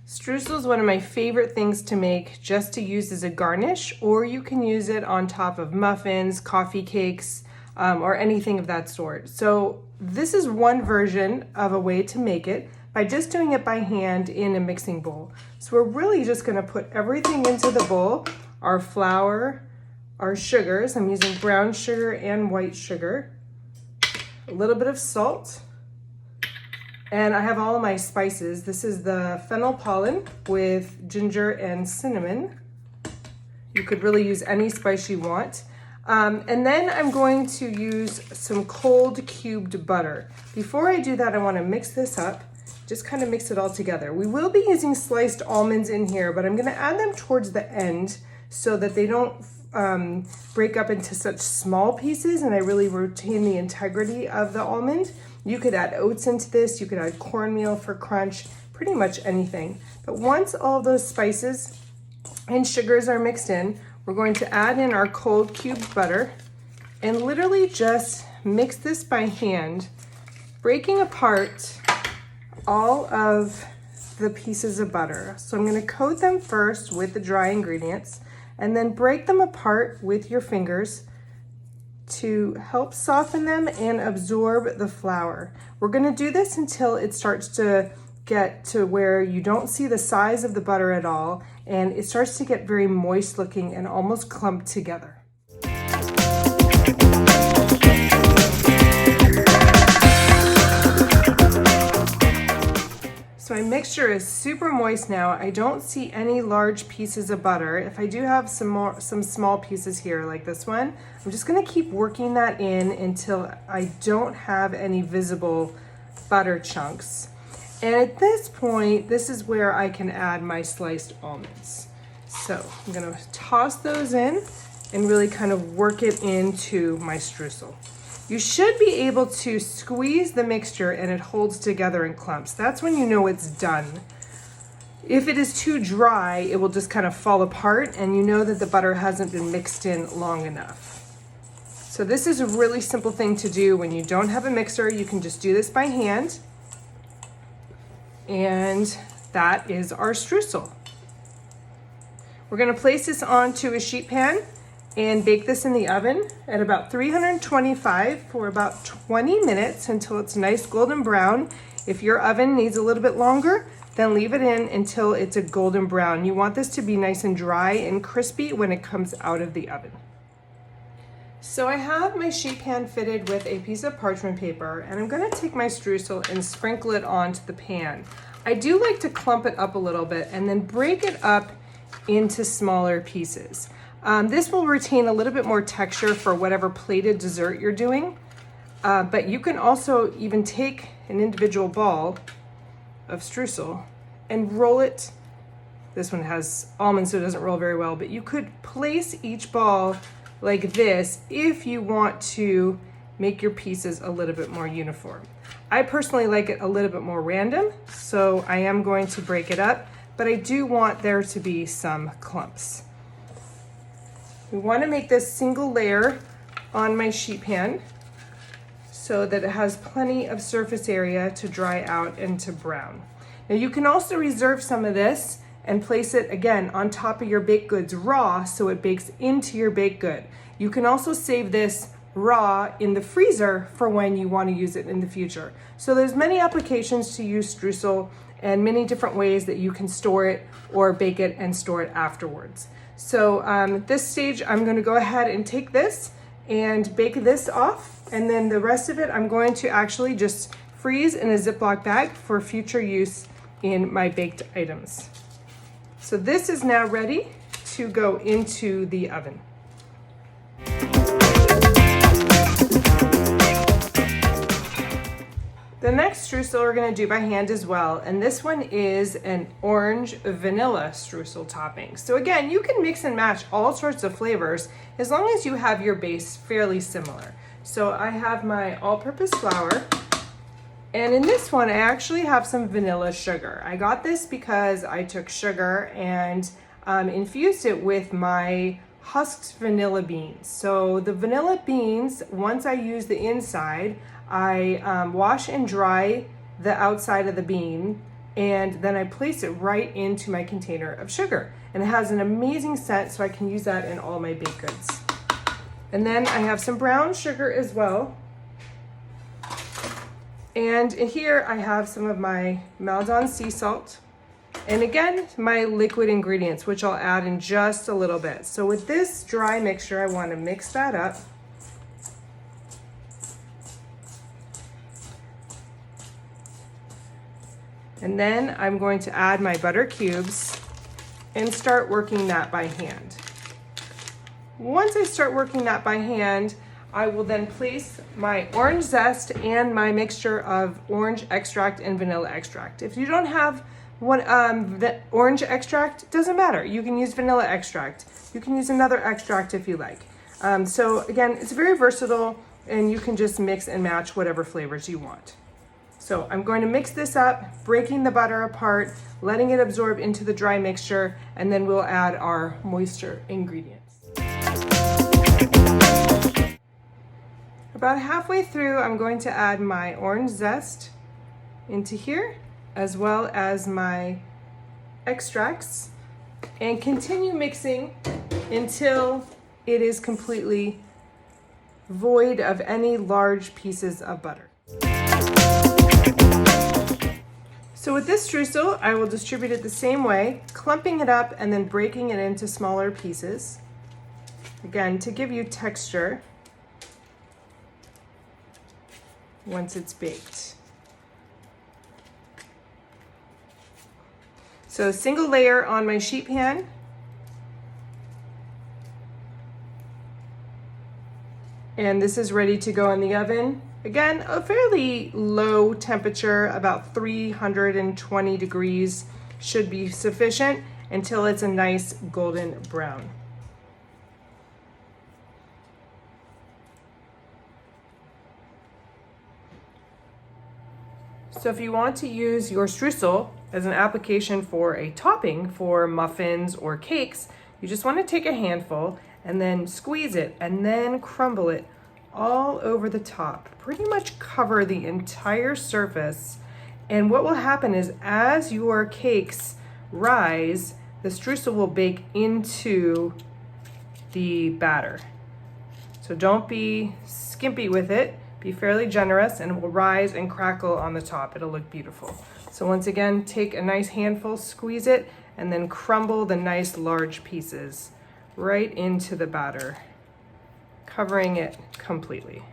Streusel is one of my favorite things to make, just to use as a garnish, or you can use it on top of muffins, coffee cakes, or anything of that sort. So this is one version of a way to make it by just doing it by hand in a mixing bowl. So we're really just going to put everything into the bowl, our flour, our sugars. I'm using brown sugar and white sugar, a little bit of salt, and I have all of my spices. This is the Fennel pollen with ginger and cinnamon. You could really use any spice you want. And then I'm going to use some cold cubed butter. Before I do that, I want to mix this up, just kind of mix it all together. We will be using sliced almonds in here, but I'm going to add them towards the end so that they don't break up into such small pieces and I really retain the integrity of the almond. You could add oats into this, you could add cornmeal for crunch, pretty much anything. But once all those spices and sugars are mixed in, we're going to add in our cold cubed butter and literally just mix this by hand, breaking apart all of the pieces of butter. So I'm going to coat them first with the dry ingredients and then break them apart with your fingers to help soften them and absorb the flour. We're going to do this until it starts to get to where you don't see the size of the butter at all and it starts to get very moist looking and almost clumped together. So my mixture is super moist now. I don't see any large pieces of butter. If I do have some small pieces here like this one, I'm just gonna keep working that in until I don't have any visible butter chunks. And at this point, this is where I can add my sliced almonds. So I'm gonna toss those in and really kind of work it into my streusel. You should be able to squeeze the mixture and it holds together in clumps. That's when you know it's done. If it is too dry, it will just kind of fall apart and you know that the butter hasn't been mixed in long enough. So this is a really simple thing to do when you don't have a mixer. You can just do this by hand. And that is our streusel. We're gonna place this onto a sheet pan and bake this in the oven at about 325 for about 20 minutes until it's nice golden brown. If your oven needs a little bit longer, then leave it in until it's a golden brown. You want this to be nice and dry and crispy when it comes out of the oven. So I have my sheet pan fitted with a piece of parchment paper and I'm gonna take my streusel and sprinkle it onto the pan. I do like to clump it up a little bit and then break it up into smaller pieces. This will retain a little bit more texture for whatever plated dessert you're doing, but you can also even take an individual ball of streusel and roll it. This one has almonds, so it doesn't roll very well, but you could place each ball like this if you want to make your pieces a little bit more uniform. I personally like it a little bit more random, so I am going to break it up, but I do want there to be some clumps. We want to make this single layer on my sheet pan so that it has plenty of surface area to dry out and to brown. Now you can also reserve some of this and place it again on top of your baked goods raw so it bakes into your baked good. You can also save this raw in the freezer for when you want to use it in the future. So there's many applications to use streusel and many different ways that you can store it or bake it and store it afterwards. So at this stage, I'm going to go ahead and take this and bake this off. And then the rest of it, I'm going to actually just freeze in a Ziploc bag for future use in my baked items. So this is now ready to go into the oven. The next streusel we're going to do by hand as well, and this one is an orange vanilla streusel topping. So again, you can mix and match all sorts of flavors as long as you have your base fairly similar. So I have my all-purpose flour, and in this one I actually have some vanilla sugar. I got this because I took sugar and infused it with my husked vanilla beans. So the vanilla beans, once I use the inside, I wash and dry the outside of the bean, and then I place it right into my container of sugar. And it has an amazing scent, so I can use that in all my baked goods. And then I have some brown sugar as well. And here I have some of my Maldon sea salt. And again, my liquid ingredients, which I'll add in just a little bit. So with this dry mixture, I want to mix that up. And then I'm going to add my butter cubes and start working that by hand. Once I start working that by hand, I will then place my orange zest and my mixture of orange extract and vanilla extract. If you don't have the orange extract, it doesn't matter. You can use vanilla extract. You can use another extract if you like. So again, it's very versatile, and you can just mix and match whatever flavors you want. So I'm going to mix this up, breaking the butter apart, letting it absorb into the dry mixture, and then we'll add our moisture ingredients. About halfway through, I'm going to add my orange zest into here, as well as my extracts, and continue mixing until it is completely void of any large pieces of butter. So with this streusel, I will distribute it the same way, clumping it up and then breaking it into smaller pieces. Again, to give you texture once it's baked. So single layer on my sheet pan. And this is ready to go in the oven. Again, a fairly low temperature, about 320 degrees should be sufficient until it's a nice golden brown. So if you want to use your streusel as an application for a topping for muffins or cakes, you just want to take a handful and then squeeze it and then crumble it all over the top. Pretty much cover the entire surface. And what will happen is as your cakes rise, the streusel will bake into the batter. So don't be skimpy with it. Be fairly generous, and it will rise and crackle on the top. It'll look beautiful. So once again, take a nice handful, squeeze it, and then crumble the nice large pieces right into the batter, covering it completely.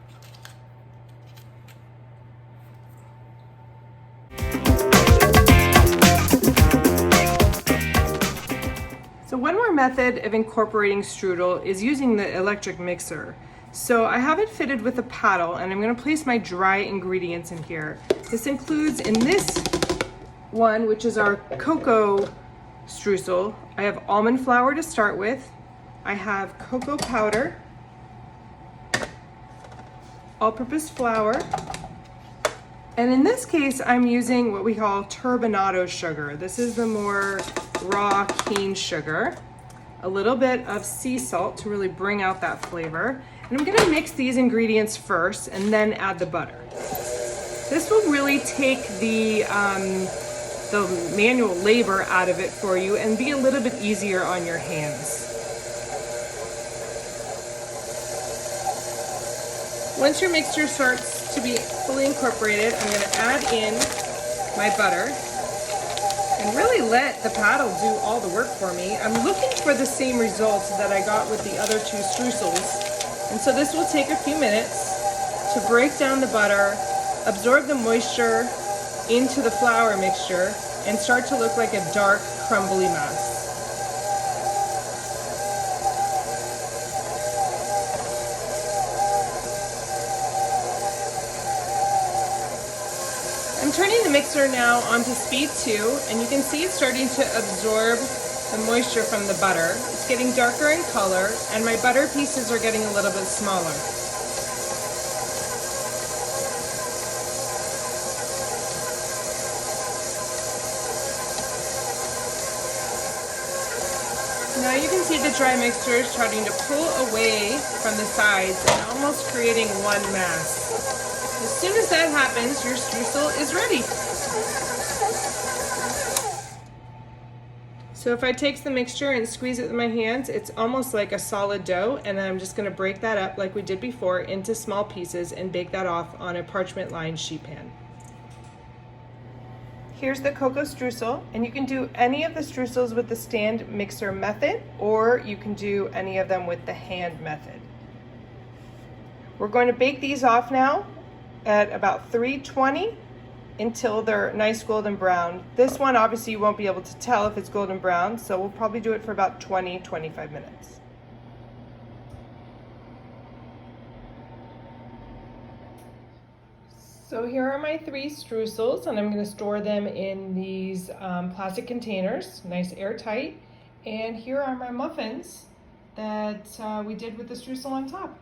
So one more method of incorporating strudel is using the electric mixer. So I have it fitted with a paddle, and I'm going to place my dry ingredients in here. This includes, in this one, which is our cocoa streusel, I have almond flour to start with. I have cocoa powder, all-purpose flour, and in this case I'm using what we call turbinado sugar. This is the more raw cane sugar, a little bit of sea salt to really bring out that flavor. And I'm gonna mix these ingredients first and then add the butter. This will really take the manual labor out of it for you and be a little bit easier on your hands. Once your mixture starts to be fully incorporated, I'm gonna add in my butter and really let the paddle do all the work for me. I'm looking for the same results that I got with the other two streusels. And so this will take a few minutes to break down the butter, absorb the moisture into the flour mixture, and start to look like a dark, crumbly mass. I'm turning the mixer now onto speed 2, and you can see it's starting to absorb the moisture from the butter. It's getting darker in color, and my butter pieces are getting a little bit smaller. Now you can see the dry mixture is starting to pull away from the sides and almost creating one mass. As soon as that happens, your streusel is ready. So if I take the mixture and squeeze it with my hands, it's almost like a solid dough, and then I'm just going to break that up like we did before into small pieces and bake that off on a parchment lined sheet pan. Here's the cocoa streusel, and you can do any of the streusels with the stand mixer method, or you can do any of them with the hand method. We're going to bake these off now at about 320 until they're nice golden brown. This one obviously you won't be able to tell if it's golden brown, so we'll probably do it for about 20-25 minutes. So here are my 3 streusels, and I'm going to store them in these plastic containers, nice airtight. And here are my muffins that we did with the streusel on top.